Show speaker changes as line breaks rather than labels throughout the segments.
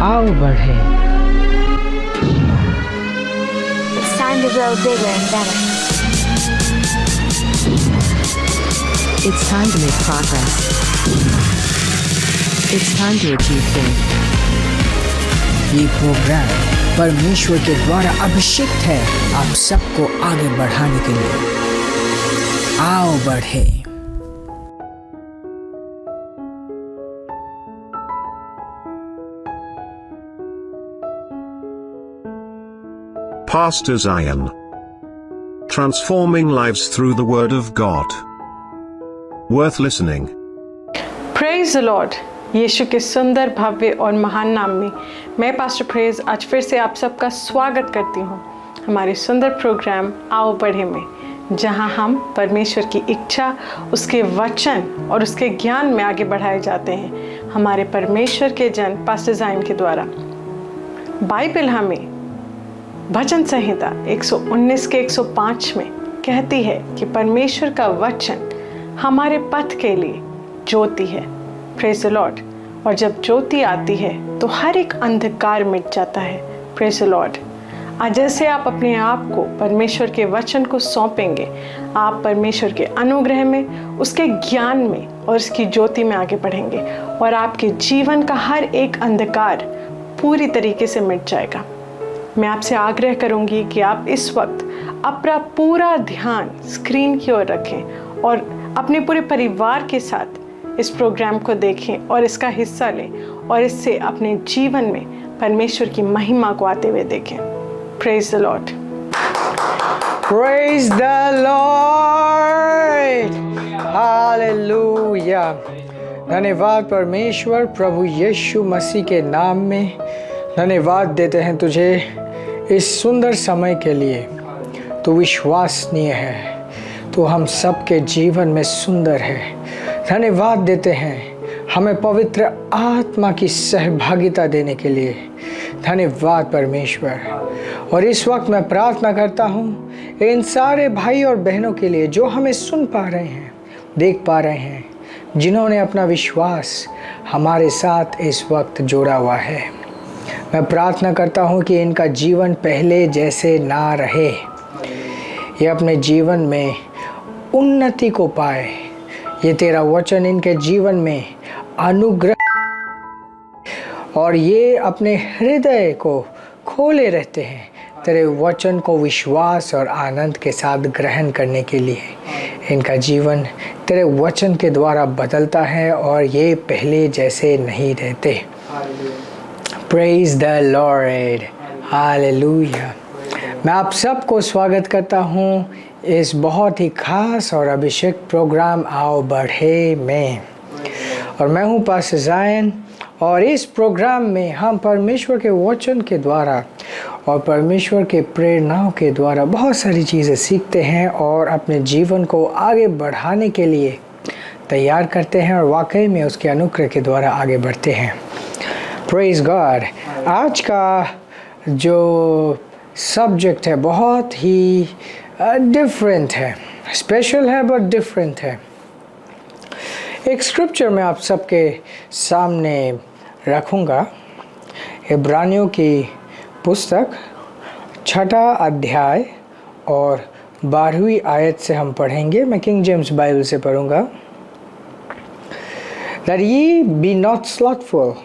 आओ बढ़े।
It's time to grow bigger and better.
It's time to make progress. It's time to achieve big.
ये programme परमेश्वर के द्वारा अभिषिक्त है आप सबको आगे बढ़ाने के लिए। आओ बढ़े।
Pastor Zion. Transforming lives through the Word of God. Worth listening.
Praise the lord. यीशु के सुंदर, भव्य और महान नाम में मैं पास्टर प्रेज आज फिर से आप सबका स्वागत करती हूँ हमारे सुंदर प्रोग्राम आओ बढ़े में, जहाँ हम परमेश्वर की इच्छा, उसके वचन और उसके ज्ञान में आगे बढ़ाए जाते हैं हमारे परमेश्वर के जन पास्टर जायन के द्वारा। बाइबल हमें भजन संहिता 119 के 105 में कहती है कि परमेश्वर का वचन हमारे पथ के लिए ज्योति है। Praise the Lord. और जब ज्योति आती है तो हर एक अंधकार मिट जाता है। Praise the Lord. आज जैसे आप अपने आप को परमेश्वर के वचन को सौंपेंगे, आप परमेश्वर के अनुग्रह में, उसके ज्ञान में और उसकी ज्योति में आगे बढ़ेंगे और आपके जीवन का हर एक अंधकार पूरी तरीके से मिट जाएगा। मैं आपसे आग्रह करूंगी कि आप इस वक्त अपना पूरा ध्यान स्क्रीन की ओर रखें और अपने पूरे परिवार के साथ इस प्रोग्राम को देखें और इसका हिस्सा लें और इससे अपने जीवन में परमेश्वर की महिमा को आते हुए देखें। Praise the Lord.
Praise the Lord. Hallelujah. धन्यवाद परमेश्वर प्रभु यीशु मसीह के नाम में धन्यवाद देते हैं तुझे इस सुंदर समय के लिए। तू विश्वसनीय है, तू हम सबके जीवन में सुंदर है। धन्यवाद देते हैं हमें पवित्र आत्मा की सहभागिता देने के लिए। धन्यवाद परमेश्वर। और इस वक्त मैं प्रार्थना करता हूँ इन सारे भाई और बहनों के लिए जो हमें सुन पा रहे हैं, देख पा रहे हैं, जिन्होंने अपना विश्वास हमारे साथ इस वक्त जोड़ा हुआ है। मैं प्रार्थना करता हूँ कि इनका जीवन पहले जैसे ना रहे, ये अपने जीवन में उन्नति को पाए। ये तेरा वचन इनके जीवन में अनुग्रह और ये अपने हृदय को खोले रहते हैं तेरे वचन को विश्वास और आनंद के साथ ग्रहण करने के लिए। इनका जीवन तेरे वचन के द्वारा बदलता है और ये पहले जैसे नहीं रहते। Praise the Lord. हालेलुया। मैं आप सबको स्वागत करता हूँ इस बहुत ही खास और अभिषेक प्रोग्राम आओ बढ़े में। और मैं हूँ पास्टर जायन और इस प्रोग्राम में हम परमेश्वर के वचन के द्वारा और परमेश्वर के प्रेरणाओं के द्वारा बहुत सारी चीज़ें सीखते हैं और अपने जीवन को आगे बढ़ाने के लिए तैयार करते हैं और वाकई में उसके अनुग्रह के द्वारा आगे बढ़ते हैं। Praise God. आज का जो सब्जेक्ट है बहुत ही डिफरेंट है, स्पेशल है बट डिफरेंट है। एक स्क्रिप्चर मैं आप सबके सामने रखूँगा। इब्रानियों की पुस्तक 6 अध्याय और 12वीं आयत से हम पढ़ेंगे। मैं किंग जेम्स बाइबल से पढ़ूँगा। That ye be not slothful,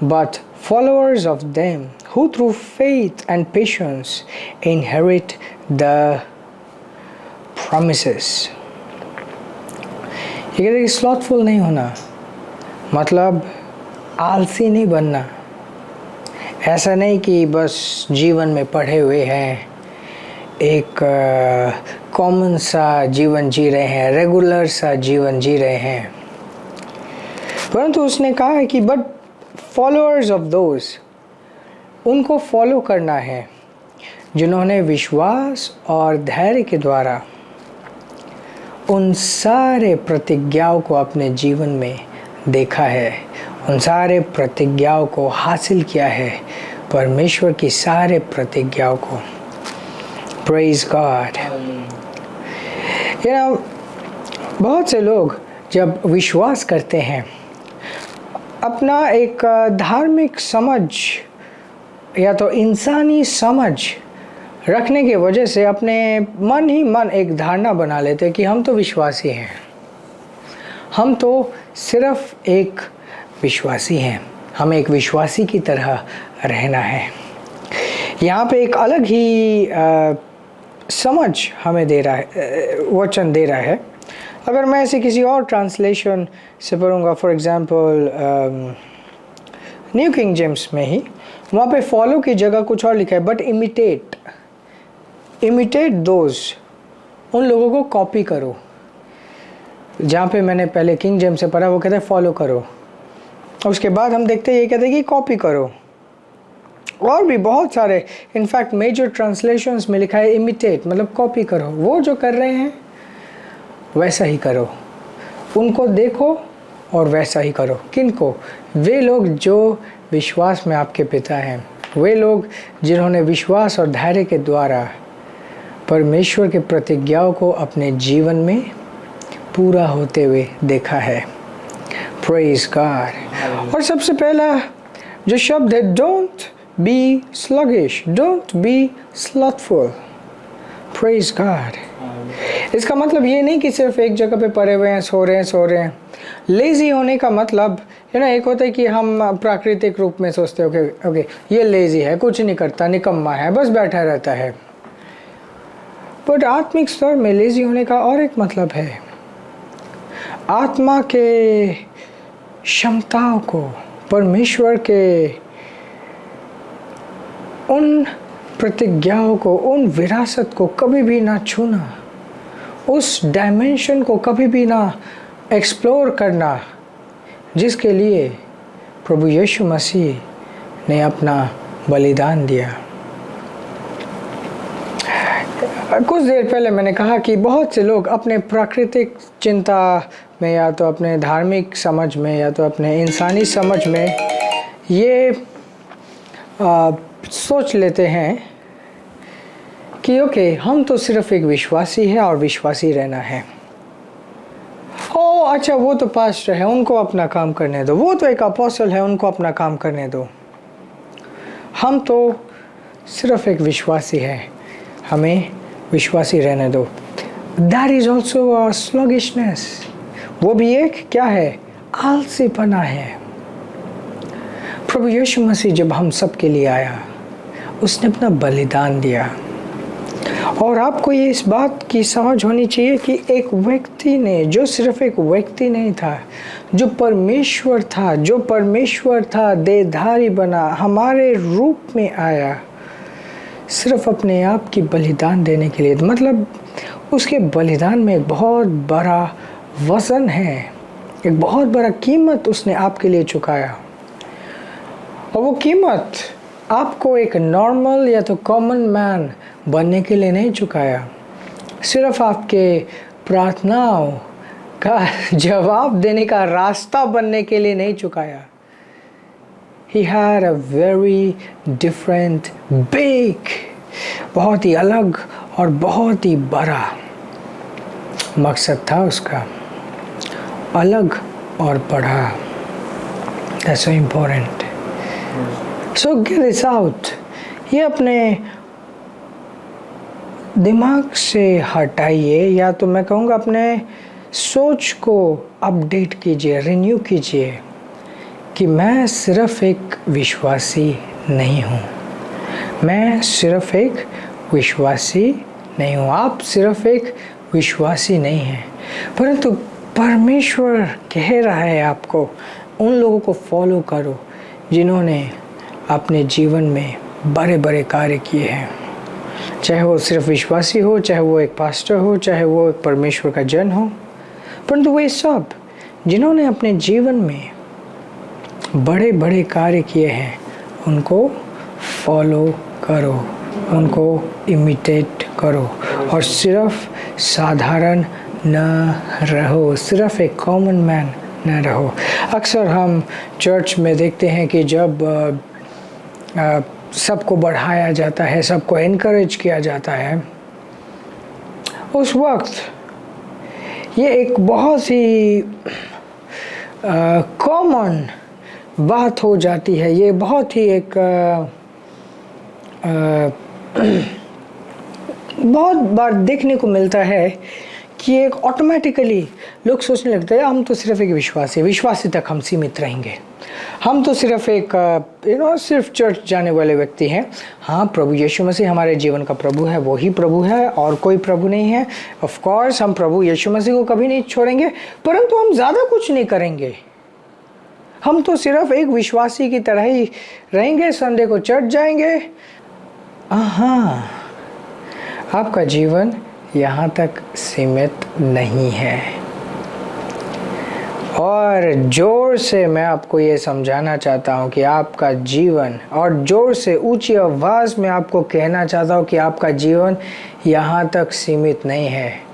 but followers of them who through faith and patience inherit the promises। ये कहते हैं कि स्लॉथफुल नहीं होना मतलब आलसी नहीं बनना। ऐसा नहीं कि बस जीवन में पढ़े हुए हैं, एक कॉमन सा जीवन जी रहे हैं, रेगुलर सा जीवन जी रहे हैं, परंतु उसने कहा है कि बट फॉलोअर्स ऑफ दोज, उनको फॉलो करना है जिन्होंने विश्वास और धैर्य के द्वारा उन सारे प्रतिज्ञाओं को अपने जीवन में देखा है, उन सारे प्रतिज्ञाओं को हासिल किया है, परमेश्वर की सारे प्रतिज्ञाओं को। Praise God. बहुत से लोग जब विश्वास करते हैं अपना एक धार्मिक समझ या तो इंसानी समझ रखने की वजह से अपने मन ही मन एक धारणा बना लेते हैं कि हम तो विश्वासी हैं, हम तो सिर्फ एक विश्वासी हैं, हमें एक विश्वासी की तरह रहना है। यहाँ पे एक अलग ही समझ हमें दे रहा है, वचन दे रहा है। अगर मैं ऐसे किसी और ट्रांसलेशन से पढ़ूँगा, for example New King James में ही, वहाँ पे फॉलो की जगह कुछ और लिखा है, बट इमिटेट दोज, उन लोगों को कॉपी करो। जहाँ पे मैंने पहले किंग जेम्स से पढ़ा वो कहते हैं फॉलो करो, उसके बाद हम देखते हैं ये कहते हैं कि कॉपी करो। और भी बहुत सारे, इनफैक्ट मेजर ट्रांसलेशंस में लिखा है इमिटेट, मतलब कॉपी करो, वो जो कर रहे हैं वैसा ही करो, उनको देखो और वैसा ही करो। किनको? वे लोग जो विश्वास में आपके पिता हैं, वे लोग जिन्होंने विश्वास और धैर्य के द्वारा परमेश्वर के प्रतिज्ञाओं को अपने जीवन में पूरा होते हुए देखा है। Praise God. और सबसे पहला जो शब्द है, don't be sluggish, don't be slothful. Praise God. इसका मतलब ये नहीं कि सिर्फ एक जगह पे पड़े हुए हैं, सो रहे हैं। लेज़ी होने का मतलब है ना, एक होता है कि हम प्राकृतिक रूप में सोचते हैं ओके ये लेज़ी है, कुछ नहीं करता, निकम्मा है, बस बैठा रहता है। बट आत्मिक स्तर में लेज़ी होने का और एक मतलब है, आत्मा के क्षमताओं को, परमेश्वर के उन प्रतिज्ञाओं को, उन विरासत को कभी भी ना छूना, उस डायमेंशन को कभी भी ना एक्सप्लोर करना जिसके लिए प्रभु यीशु मसीह ने अपना बलिदान दिया। कुछ देर पहले मैंने कहा कि बहुत से लोग अपने प्राकृतिक चिंता में या तो अपने धार्मिक समझ में या तो अपने इंसानी समझ में ये सोच लेते हैं कि ओके हम तो सिर्फ एक विश्वासी है और विश्वासी रहना है। ओ अच्छा, वो तो पास्टर है, उनको अपना काम करने दो, वो तो एक अपोस्टल है, उनको अपना काम करने दो, हम तो सिर्फ एक विश्वासी है, हमें विश्वासी रहने दो। That is also a sluggishness, वो भी एक क्या है, आलसीपना है। प्रभु यीशु मसीह जब हम सब के लिए आया, उसने अपना बलिदान दिया। और आपको ये इस बात की समझ होनी चाहिए कि एक व्यक्ति ने, जो सिर्फ एक व्यक्ति नहीं था, जो परमेश्वर था, देहधारी बना, हमारे रूप में आया, सिर्फ अपने आप की बलिदान देने के लिए। मतलब उसके बलिदान में एक बहुत बड़ा वज़न है, एक बहुत बड़ा कीमत उसने आपके लिए चुकाया। और वो कीमत आपको एक नॉर्मल या तो कॉमन मैन बनने के लिए नहीं चुकाया, सिर्फ आपके प्रार्थनाओं का जवाब देने का रास्ता बनने के लिए नहीं चुकाया। He had a very different, big, बहुत ही अलग और बहुत ही बड़ा मकसद था उसका, अलग और बड़ा। That's so important. So get this out. ये अपने दिमाग से हटाइए, या तो मैं कहूँगा अपने सोच को अपडेट कीजिए, रिन्यू कीजिए कि मैं सिर्फ एक विश्वासी नहीं हूँ, मैं सिर्फ एक विश्वासी नहीं हूँ, आप सिर्फ एक विश्वासी नहीं हैं, परंतु परमेश्वर कह रहा है आपको उन लोगों को फॉलो करो जिन्होंने अपने जीवन में बड़े बड़े कार्य किए हैं। चाहे वो सिर्फ विश्वासी हो, चाहे वो एक पास्टर हो, चाहे वो एक परमेश्वर का जन हो, परंतु वे सब जिन्होंने अपने जीवन में बड़े बड़े कार्य किए हैं, उनको फॉलो करो, उनको इमिटेट करो, और सिर्फ साधारण न रहो, सिर्फ एक कॉमन मैन न रहो। अक्सर हम चर्च में देखते हैं कि जब सबको बढ़ाया जाता है, सबको एनकरेज किया जाता है, उस वक्त ये एक बहुत ही कॉमन बात हो जाती है। ये बहुत ही एक बहुत बार देखने को मिलता है कि एक ऑटोमेटिकली लोग सोचने लगते हैं हम तो सिर्फ एक विश्वासी तक हम सीमित रहेंगे, हम तो सिर्फ एक सिर्फ चर्च जाने वाले व्यक्ति हैं। हाँ, प्रभु यीशु मसीह हमारे जीवन का प्रभु है, वो ही प्रभु है और कोई प्रभु नहीं है। ऑफ कोर्स हम प्रभु यीशु मसीह को कभी नहीं छोड़ेंगे, परंतु हम ज़्यादा कुछ नहीं करेंगे। हम तो सिर्फ एक विश्वासी की तरह ही रहेंगे, संडे को चर्च जाएंगे। हाँ, आपका जीवन यहाँ तक सीमित नहीं है। और जोर से मैं आपको ये समझाना चाहता हूँ कि आपका जीवन, और जोर से ऊंची आवाज़ में आपको कहना चाहता हूँ कि आपका जीवन यहाँ तक सीमित नहीं है।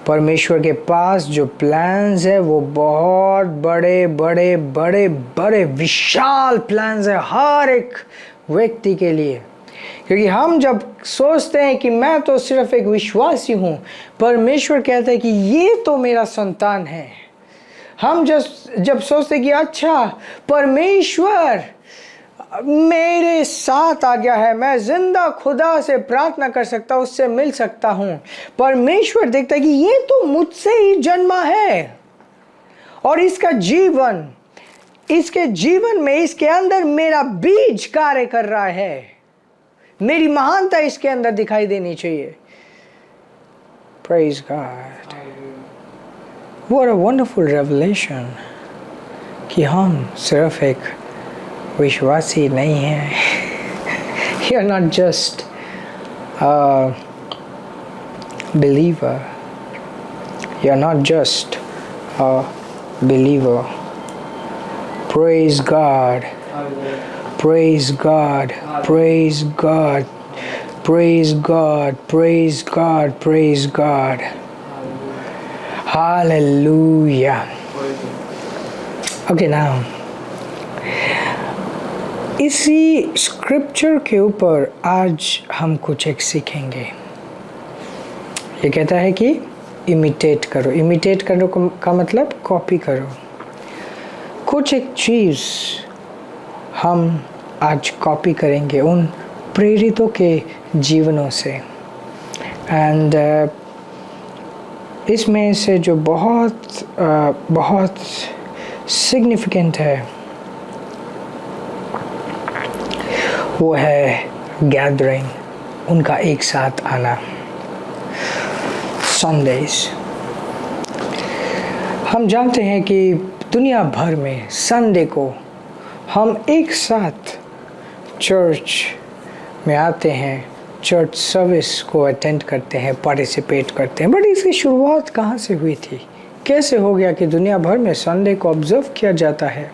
परमेश्वर के पास जो प्लान्स है वो बहुत बड़े बड़े बड़े बड़े विशाल प्लान्स है हर एक व्यक्ति के लिए। क्योंकि हम जब सोचते हैं कि मैं तो सिर्फ एक विश्वासी हूँ, परमेश्वर कहता है कि ये तो मेरा संतान है। हम जब सोचते हैं कि अच्छा परमेश्वर मेरे साथ आ गया है, मैं जिंदा खुदा से प्रार्थना कर सकता हूँ, उससे मिल सकता हूँ, परमेश्वर देखता है कि ये तो मुझसे ही जन्मा है और इसका जीवन, इसके जीवन में, इसके अंदर मेरा बीज कार्य कर रहा है, मेरी महानता इसके अंदर दिखाई देनी चाहिए। Praise God. What a wonderful revelation कि हम सिर्फ एक विश्वासी नहीं हैं। You are not just a believer. You are not just a believer. Praise God. Praise God. Praise God. Praise God. Praise God. Praise God. Hallelujah. Okay, now इसी scripture के ऊपर आज हम कुछ एक सीखेंगे। ये कहता है कि इमिटेट करो। इमिटेट करो का मतलब कॉपी करो। कुछ एक चीज़ हम आज कॉपी करेंगे उन प्रेरितों के जीवनों से। एंड इसमें से जो बहुत सिग्निफिकेंट है वो है गैदरिंग, उनका एक साथ आना, संडेज। हम जानते हैं कि दुनिया भर में संडे को हम एक साथ चर्च में आते हैं, चर्च सर्विस को अटेंड करते हैं, पार्टिसिपेट करते हैं। बट इसकी शुरुआत कहाँ से हुई थी? कैसे हो गया कि दुनिया भर में संडे को ऑब्जर्व किया जाता है?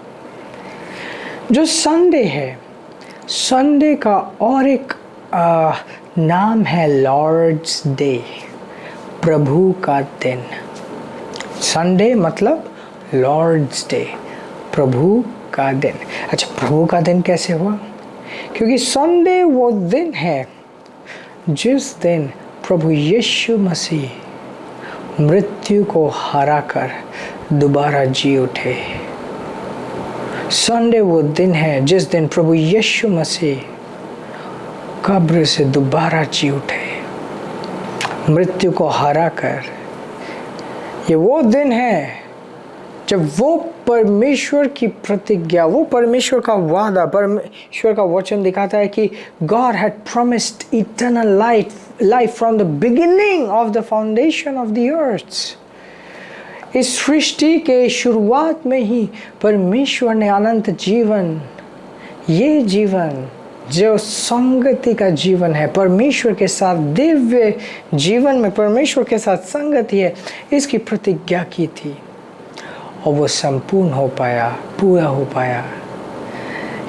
जो संडे है, संडे का और एक नाम है लॉर्ड्स डे, प्रभु का दिन। संडे मतलब लॉर्ड्स डे, प्रभु का दिन। अच्छा, प्रभु का दिन कैसे हुआ? क्योंकि संडे वो दिन है जिस दिन प्रभु यीशु मसीह मृत्यु को हराकर दोबारा जी उठे। संडे वो दिन है जिस दिन प्रभु यीशु मसीह कब्र से दोबारा जी उठे, मृत्यु को हराकर। ये वो दिन है जब वो परमेश्वर की प्रतिज्ञा, वो परमेश्वर का वादा, परमेश्वर का वचन दिखाता है कि God had promised eternal life from the beginning of the foundation of the earth. इस सृष्टि के शुरुआत में ही परमेश्वर ने अनंत जीवन, ये जीवन जो संगति का जीवन है, परमेश्वर के साथ दिव्य जीवन में परमेश्वर के साथ संगति है, इसकी प्रतिज्ञा की थी और वो संपूर्ण हो पाया, पूरा हो पाया।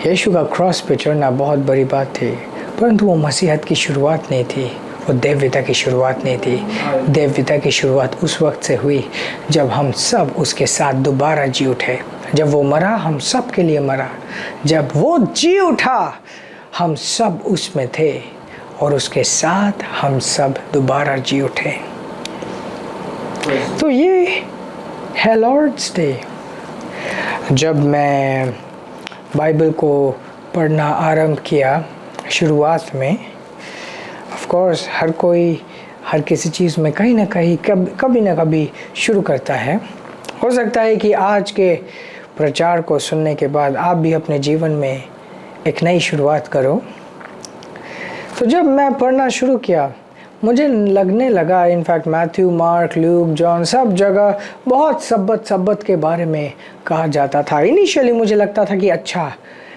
यीशु का क्रॉस पे चढ़ना बहुत बड़ी बात थी, परंतु वो मसीहत की शुरुआत नहीं थी, वो देवता की शुरुआत नहीं थी। देवता की शुरुआत उस वक्त से हुई जब हम सब उसके साथ दोबारा जी उठे। जब वो मरा, हम सब के लिए मरा। जब वो जी उठा, हम सब उसमें थे और उसके साथ हम सब दोबारा जी उठे। तो ये है लॉर्ड्स डे। जब मैं बाइबल को पढ़ना आरंभ किया शुरुआत में, ऑफ कोर्स हर कोई हर किसी चीज़ में कहीं ना कहीं कभी ना कभी शुरू करता है। हो सकता है कि आज के प्रचार को सुनने के बाद आप भी अपने जीवन में एक नई शुरुआत करो। तो जब मैं पढ़ना शुरू किया मुझे लगने लगा, in fact Matthew, mark, Luke, John सब जगह बहुत सब्बत के बारे में कहा जाता था। इनिशियली मुझे लगता था कि अच्छा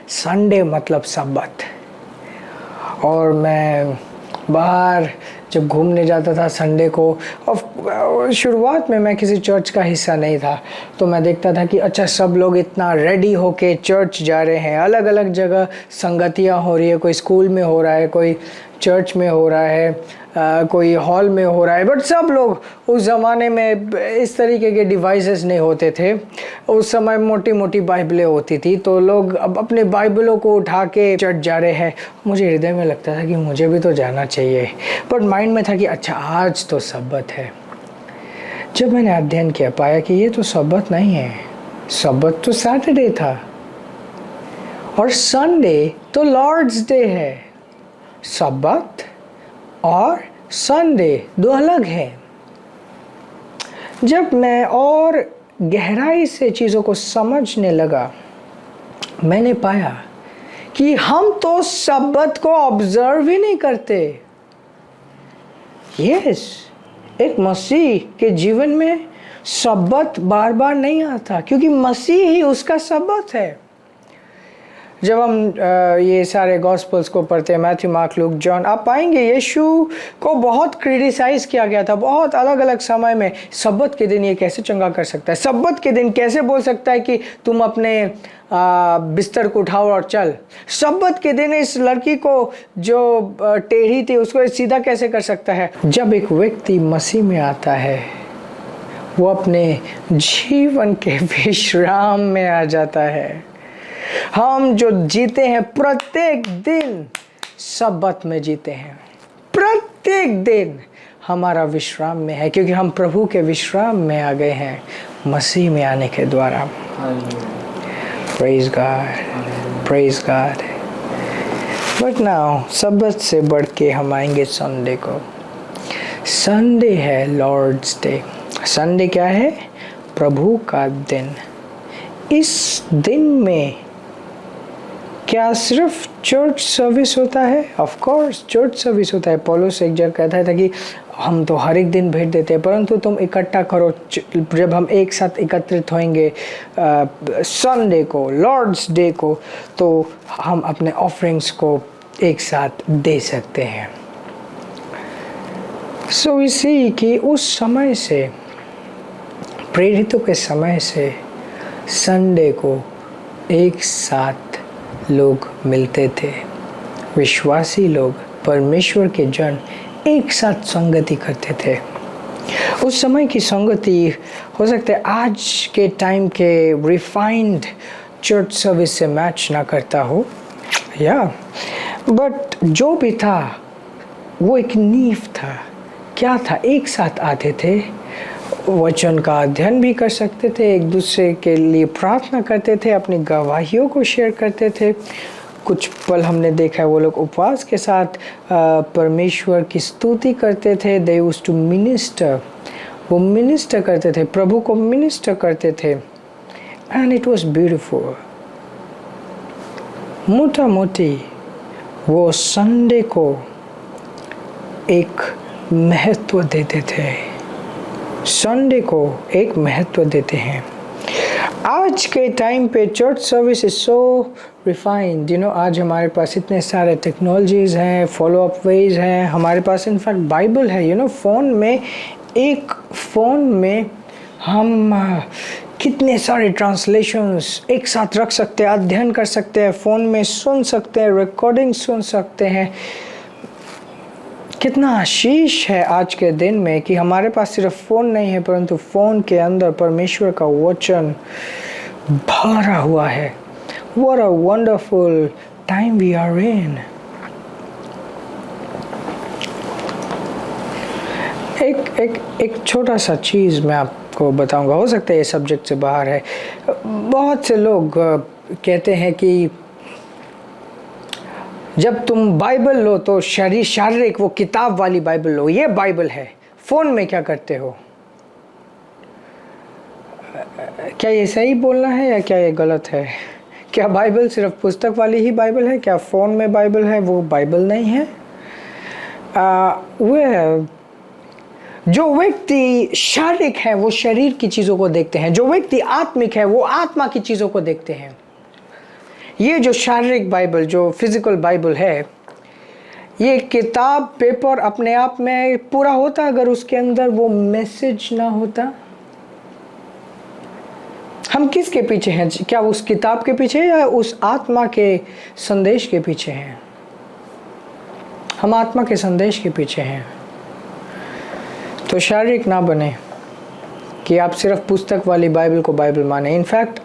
संडे मतलब सब्बत, और मैं बाहर जब घूमने जाता था संडे को, और शुरुआत में मैं किसी चर्च का हिस्सा नहीं था, तो मैं देखता था कि अच्छा सब लोग इतना रेडी होके चर्च जा रहे हैं, अलग अलग जगह संगतियाँ हो रही है, कोई स्कूल में हो रहा है, कोई चर्च में हो रहा है, कोई हॉल में हो रहा है, बट सब लोग, उस ज़माने में इस तरीके के डिवाइसेस नहीं होते थे, उस समय मोटी मोटी बाइबलें होती थी, तो लोग अब अपने बाइबलों को उठा के चर्च जा रहे हैं। मुझे हृदय में लगता था कि मुझे भी तो जाना चाहिए, बट माइंड में था कि अच्छा आज तो सब्बत है। जब मैंने अध्ययन किया पाया कि ये तो सब्बत नहीं है, सब्बत तो सैटरडे था और संडे तो लॉर्ड्स डे है। सब्बत और संडे दो अलग हैं। जब मैं और गहराई से चीज़ों को समझने लगा, मैंने पाया कि हम तो सब्बत को ऑब्जर्व ही नहीं करते। यस, एक मसीह के जीवन में सब्बत बार बार नहीं आता, क्योंकि मसीह ही उसका सब्बत है। जब हम ये सारे गॉस्पल्स को पढ़ते हैं, मैथ्यू, मार्क, लूक, जॉन, आप पाएंगे यीशु को बहुत क्रिटिसाइज किया गया था बहुत अलग अलग समय में। सब्बत के दिन ये कैसे चंगा कर सकता है, सब्बत के दिन कैसे बोल सकता है कि तुम अपने बिस्तर को उठाओ और चल, सब्बत के दिन इस लड़की को जो टेढ़ी थी उसको सीधा कैसे कर सकता है। जब एक व्यक्ति मसीह में आता है वो अपने जीवन के विश्राम में आ जाता है। हम जो जीते हैं प्रत्येक दिन सब्बत में जीते हैं, प्रत्येक दिन हमारा विश्राम में है, क्योंकि हम प्रभु के विश्राम में आ गए हैं मसीह में आने के द्वारा। Praise God, praise God. But now सब्बत से बढ़ के हम आएंगे संडे को। संडे है लॉर्ड्स डे। संडे क्या है? प्रभु का दिन। इस दिन में क्या सिर्फ चर्च सर्विस होता है? ऑफ कोर्स चर्च सर्विस होता है। पौलुस एक जगह कहता था कि हम तो हर एक दिन भेंट देते हैं, परंतु तुम इकट्ठा करो, जब हम एक साथ एकत्रित होंगे संडे को, लॉर्ड्स डे को, तो हम अपने ऑफरिंग्स को एक साथ दे सकते हैं। सो इसी कि उस समय से, प्रेरितों के समय से संडे को एक साथ लोग मिलते थे। विश्वासी लोग, परमेश्वर के जन एक साथ संगति करते थे। उस समय की संगति हो सकता है आज के टाइम के रिफाइंड चर्च सर्विस से मैच ना करता हो, या बट जो भी था वो एक नींव था। क्या था? एक साथ आते थे, वचन का अध्ययन भी कर सकते थे, एक दूसरे के लिए प्रार्थना करते थे, अपनी गवाहियों को शेयर करते थे। कुछ पल हमने देखा है वो लोग उपवास के साथ परमेश्वर की स्तुति करते थे। दे यूज्ड टू मिनिस्टर, वो मिनिस्टर करते थे, प्रभु को मिनिस्टर करते थे, एंड इट वाज ब्यूटीफुल। मोटा मोटी वो संडे को एक महत्व देते थे, संडे को एक महत्व देते हैं। आज के टाइम पे church service is so refined, you know. आज हमारे पास इतने सारे टेक्नोलॉजीज़ हैं, फॉलो अप वेज हैं, हमारे पास इनफैक्ट बाइबल है, यू नो। फ़ोन में, एक फ़ोन में हम कितने सारे ट्रांसलेशंस एक साथ रख सकते हैं, अध्ययन कर सकते हैं, फ़ोन में सुन सकते हैं, रिकॉर्डिंग सुन सकते हैं। कितना आशीष है आज के दिन में कि हमारे पास सिर्फ फ़ोन नहीं है, परंतु फ़ोन के अंदर परमेश्वर का वचन भरा हुआ है। What a wonderful time we are in. एक छोटा सा चीज़ मैं आपको बताऊंगा, हो सकता है ये सब्जेक्ट से बाहर है। बहुत से लोग कहते हैं कि जब तुम बाइबल लो तो शारीरिक वो किताब वाली बाइबल लो, ये बाइबल है। फ़ोन में क्या करते हो? क्या ये सही बोलना है या क्या ये गलत है? क्या बाइबल सिर्फ पुस्तक वाली ही बाइबल है? क्या फ़ोन में बाइबल है वो बाइबल नहीं है? वह जो व्यक्ति शारीरिक है वो शरीर की चीज़ों को देखते हैं, जो व्यक्ति आत्मिक है वो आत्मा की चीज़ों को देखते हैं। ये जो शारीरिक बाइबल, जो फिजिकल बाइबल है, ये किताब पेपर अपने आप में पूरा होता अगर उसके अंदर वो मैसेज ना होता। हम किसके पीछे हैं? क्या उस किताब के पीछे या उस आत्मा के संदेश के पीछे हैं? हम आत्मा के संदेश के पीछे हैं। तो शारीरिक ना बने कि आप सिर्फ पुस्तक वाली बाइबल को बाइबल माने। इनफैक्ट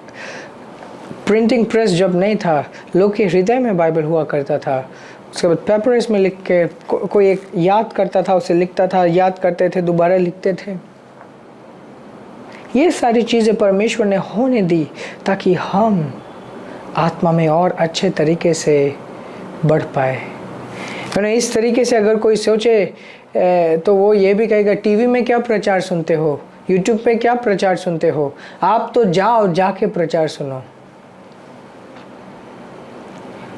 प्रिंटिंग प्रेस जब नहीं था, लोग के हृदय में बाइबल हुआ करता था। उसके बाद पेपर्स में लिख के कोई एक याद करता था, उसे लिखता था, याद करते थे, दोबारा लिखते थे। ये सारी चीज़ें परमेश्वर ने होने दी ताकि हम आत्मा में और अच्छे तरीके से बढ़ पाए। इस तरीके से अगर कोई सोचे तो वो ये भी कहेगा, टीवी में क्या प्रचार सुनते हो, यूट्यूब पे क्या प्रचार सुनते हो, आप तो जाओ जाके प्रचार सुनो।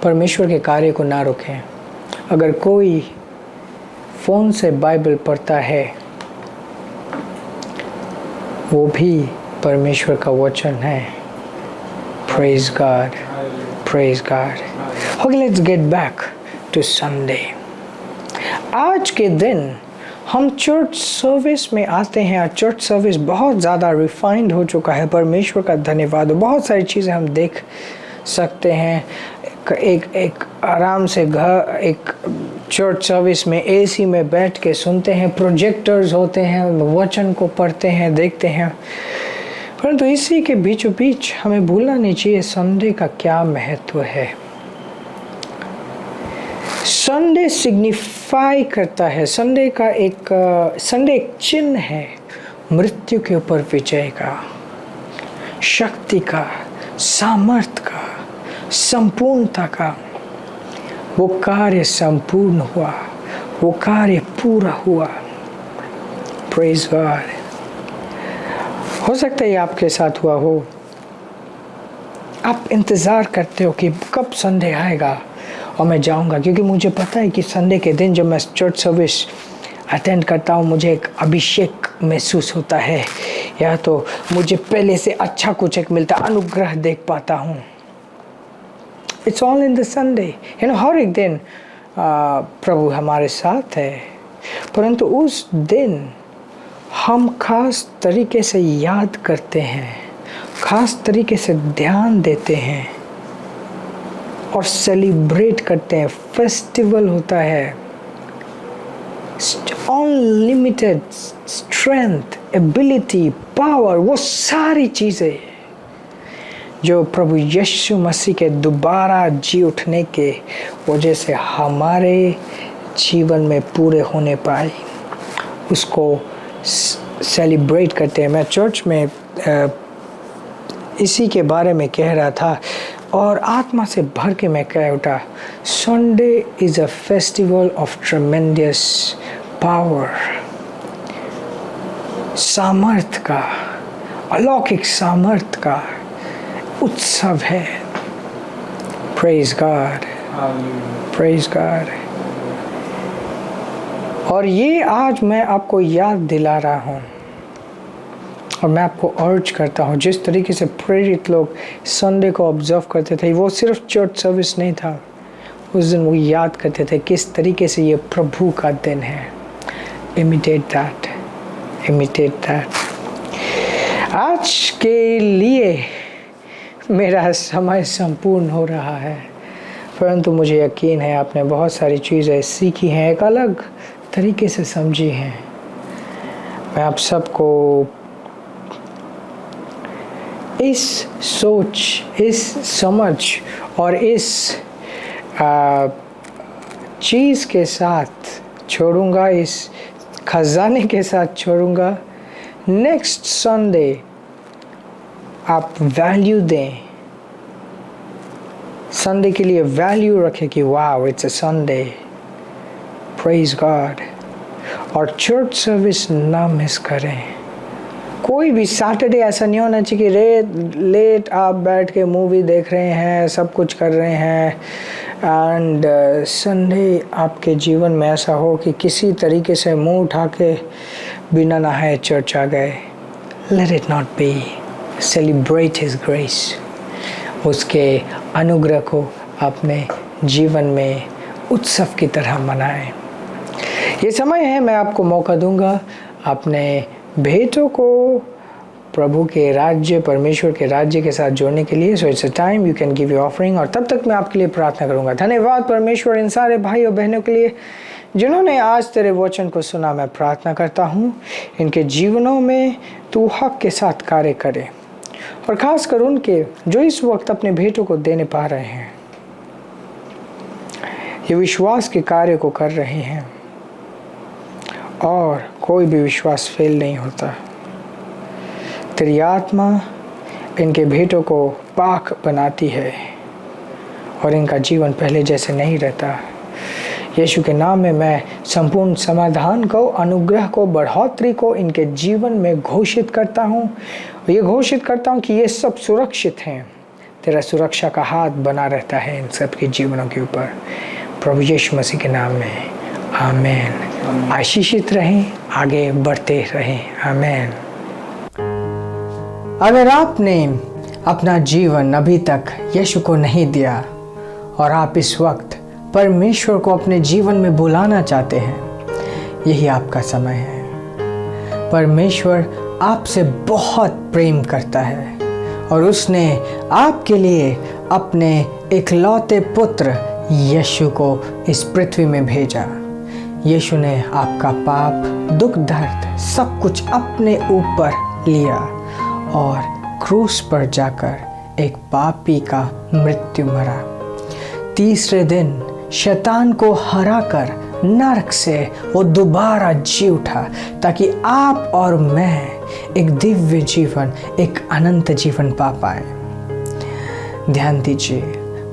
परमेश्वर के कार्य को ना रोकें। अगर कोई फ़ोन से बाइबल पढ़ता है वो भी परमेश्वर का वचन है। Praise God, praise God. Okay, let's get back to Sunday. आज के दिन हम चर्च सर्विस में आते हैं। चर्च सर्विस बहुत ज़्यादा रिफाइंड हो चुका है, परमेश्वर का धन्यवाद। बहुत सारी चीज़ें हम देख सकते हैं। एक आराम से घर, एक चर्च सर्विस में एसी में बैठ के सुनते हैं, प्रोजेक्टर्स होते हैं, वचन को पढ़ते हैं, देखते हैं। परंतु इसी के बीचों बीच हमें भूलना नहीं चाहिए संडे का क्या महत्व है। संडे सिग्निफाई करता है, संडे एक चिन्ह है मृत्यु के ऊपर विजय का, शक्ति का, सामर्थ्य का, संपूर्णता का। वो कार्य संपूर्ण हुआ, वो कार्य पूरा हुआ। Praise God. हो सकता है ये आपके साथ हुआ हो। आप इंतज़ार करते हो कि कब संडे आएगा और मैं जाऊंगा, क्योंकि मुझे पता है कि संडे के दिन जब मैं चर्च सर्विस अटेंड करता हूँ मुझे एक अभिषेक महसूस होता है, या तो मुझे पहले से अच्छा कुछ एक मिलता, अनुग्रह देख पाता हूँ। It's all in the Sunday. हर एक दिन प्रभु हमारे साथ है, परंतु उस दिन हम खास तरीके से याद करते हैं, खास तरीके से ध्यान देते हैं और सेलिब्रेट करते हैं। फेस्टिवल होता है। अनलिमिटेड स्ट्रेंथ, एबिलिटी, पावर, वो सारी चीज़ें जो प्रभु यीशु मसीह के दोबारा जी उठने के वजह से हमारे जीवन में पूरे होने पाए, उसको सेलिब्रेट करते हैं। मैं चर्च में इसी के बारे में कह रहा था और आत्मा से भर के मैं कह उठा, Sunday is a festival of tremendous power. सामर्थ का, अलौकिक सामर्थ का उत्सव है। Praise God, praise God. और ये आज मैं आपको याद दिला रहा हूँ और मैं आपको अर्ज करता हूँ, जिस तरीके से प्रेरित लोग संडे को ऑब्जर्व करते थे, वो सिर्फ चर्च सर्विस नहीं था, उस दिन वो याद करते थे किस तरीके से ये प्रभु का दिन है। Imitate that, imitate that. आज के लिए मेरा समय संपूर्ण हो रहा है, परंतु मुझे यकीन है आपने बहुत सारी चीज़ें सीखी हैं, एक अलग तरीके से समझी हैं। मैं आप सबको इस सोच, इस समझ और इस चीज़ के साथ छोड़ूंगा, इस खजाने के साथ छोड़ूंगा। नेक्स्ट संडे आप वैल्यू दें संडे के लिए वैल्यू रखें कि वाह it's a Sunday, praise God. और चर्च सर्विस ना मिस करें। कोई भी सैटरडे ऐसा नहीं होना चाहिए कि लेट आप बैठ के मूवी देख रहे हैं, सब कुछ कर रहे हैं, एंड संडे आपके जीवन में ऐसा हो कि किसी तरीके से मुंह उठा के बिना नहाए चर्च आ गए। Let it not be. Celebrate his grace, उसके अनुग्रह को अपने जीवन में उत्सव की तरह मनाएं। ये समय है, मैं आपको मौका दूंगा अपने भेंटों को प्रभु के राज्य, परमेश्वर के राज्य के साथ जोड़ने के लिए। So it's a time you can give your offering. और तब तक मैं आपके लिए प्रार्थना करूंगा। धन्यवाद परमेश्वर इन सारे भाई और बहनों के लिए जिन्होंने आज तेरे वचन को सुना। मैं प्रार्थना करता हूँ इनके जीवनों में तू हक के साथ कार्य करे, और खास कर उनके जो इस वक्त अपने भेंटों को देने पा रहे हैं, ये विश्वास के कार्य को कर रहे हैं, और कोई भी विश्वास फेल नहीं होता। तेरी आत्मा इनके भेंटों को पाक बनाती है और इनका जीवन पहले जैसे नहीं रहता। यीशु के नाम में मैं संपूर्ण समाधान को, अनुग्रह को, बढ़ोतरी को इनके जीवन में घोषित करता हूँ। ये घोषित करता हूँ कि ये सब सुरक्षित हैं। तेरा सुरक्षा का हाथ बना रहता है इन सब के जीवनों के ऊपर, प्रभु यीशु मसीह के नाम में, आमीन। आशीषित रहें, आगे बढ़ते रहें, आमीन। अगर आपने अपना जीवन अभी तक यीशु को नहीं दिया और आप इस वक्त परमेश्वर को अपने जीवन में बुलाना चाहते हैं, यही आपका समय है। परमेश्वर आपसे बहुत प्रेम करता है और उसने आपके लिए अपने इकलौते पुत्र यीशु को इस पृथ्वी में भेजा। यीशु ने आपका पाप, दुख, दर्द सब कुछ अपने ऊपर लिया और क्रूस पर जाकर एक पापी का मृत्यु मरा। तीसरे दिन शैतान को हराकर नरक से वो दोबारा जी उठा, ताकि आप और मैं एक दिव्य जीवन, एक अनंत जीवन पा पाए। ध्यान दीजिए,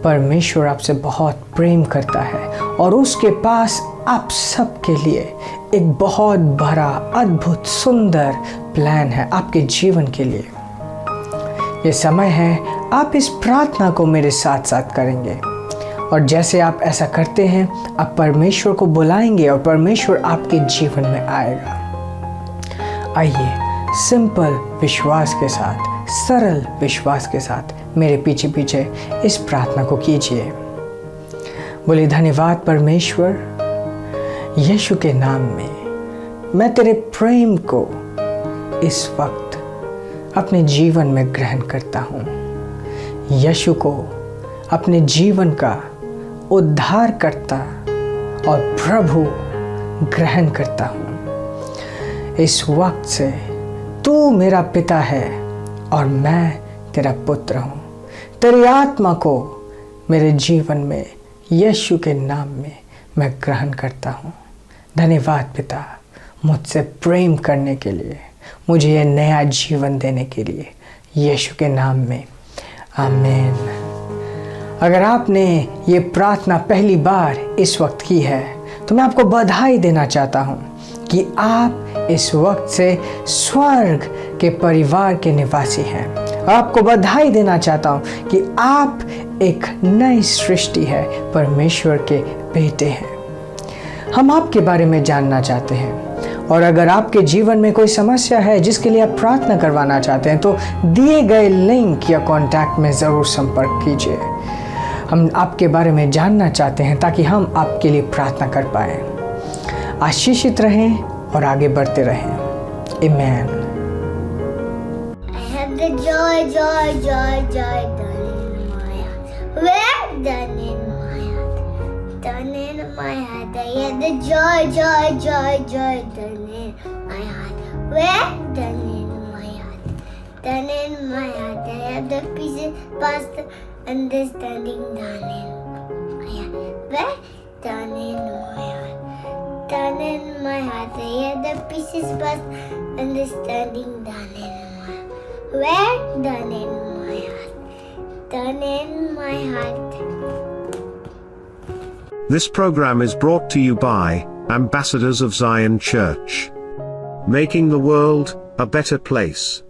परमेश्वर आपसे बहुत प्रेम करता है और उसके पास आप सबके लिए एक बहुत बड़ा, अद्भुत, सुंदर प्लान है आपके जीवन के लिए। ये समय है, आप इस प्रार्थना को मेरे साथ साथ करेंगे, और जैसे आप ऐसा करते हैं, आप परमेश्वर को बुलाएंगे और परमेश्वर आपके जीवन में आएगा। आइए सिंपल विश्वास के साथ, सरल विश्वास के साथ मेरे पीछे पीछे इस प्रार्थना को कीजिए। बोलिए, धन्यवाद परमेश्वर, यीशु के नाम में मैं तेरे प्रेम को इस वक्त अपने जीवन में ग्रहण करता हूँ। यीशु को अपने जीवन का उद्धारकर्ता और प्रभु ग्रहण करता हूँ। इस वक्त से तू मेरा पिता है और मैं तेरा पुत्र हूँ। तेरी आत्मा को मेरे जीवन में यीशु के नाम में मैं ग्रहण करता हूँ। धन्यवाद पिता, मुझसे प्रेम करने के लिए, मुझे ये नया जीवन देने के लिए, यीशु के नाम में, आमीन। अगर आपने ये प्रार्थना पहली बार इस वक्त की है तो मैं आपको बधाई देना चाहता हूँ कि आप इस वक्त से स्वर्ग के परिवार के निवासी हैं। आपको बधाई देना चाहता हूँ कि आप एक नई सृष्टि है, परमेश्वर के बेटे हैं। हम आपके बारे में जानना चाहते हैं, और अगर आपके जीवन में कोई समस्या है जिसके लिए आप प्रार्थना करवाना चाहते हैं तो दिए गए लिंक या कॉन्टैक्ट में ज़रूर संपर्क कीजिए। हम आपके बारे में जानना चाहते हैं ताकि हम आपके लिए प्रार्थना कर पाएँ। आशीषित रहें और आगे बढ़ते रहें। आमीन।
I have the joy, joy, joy, joy done in my heart. Where? Done in my heart. Done in my heart. I have the joy, joy, joy, joy done in my heart. Where? Done in my heart. Done in my heart. I have the pieces past the understanding done in my heart. Where? Done in my heart. Done in my heart. I have the pieces past understanding done in my heart. Where? Done in my heart. Done in my heart.
This program is brought to you by Ambassadors of Zion Church. Making the world a better place.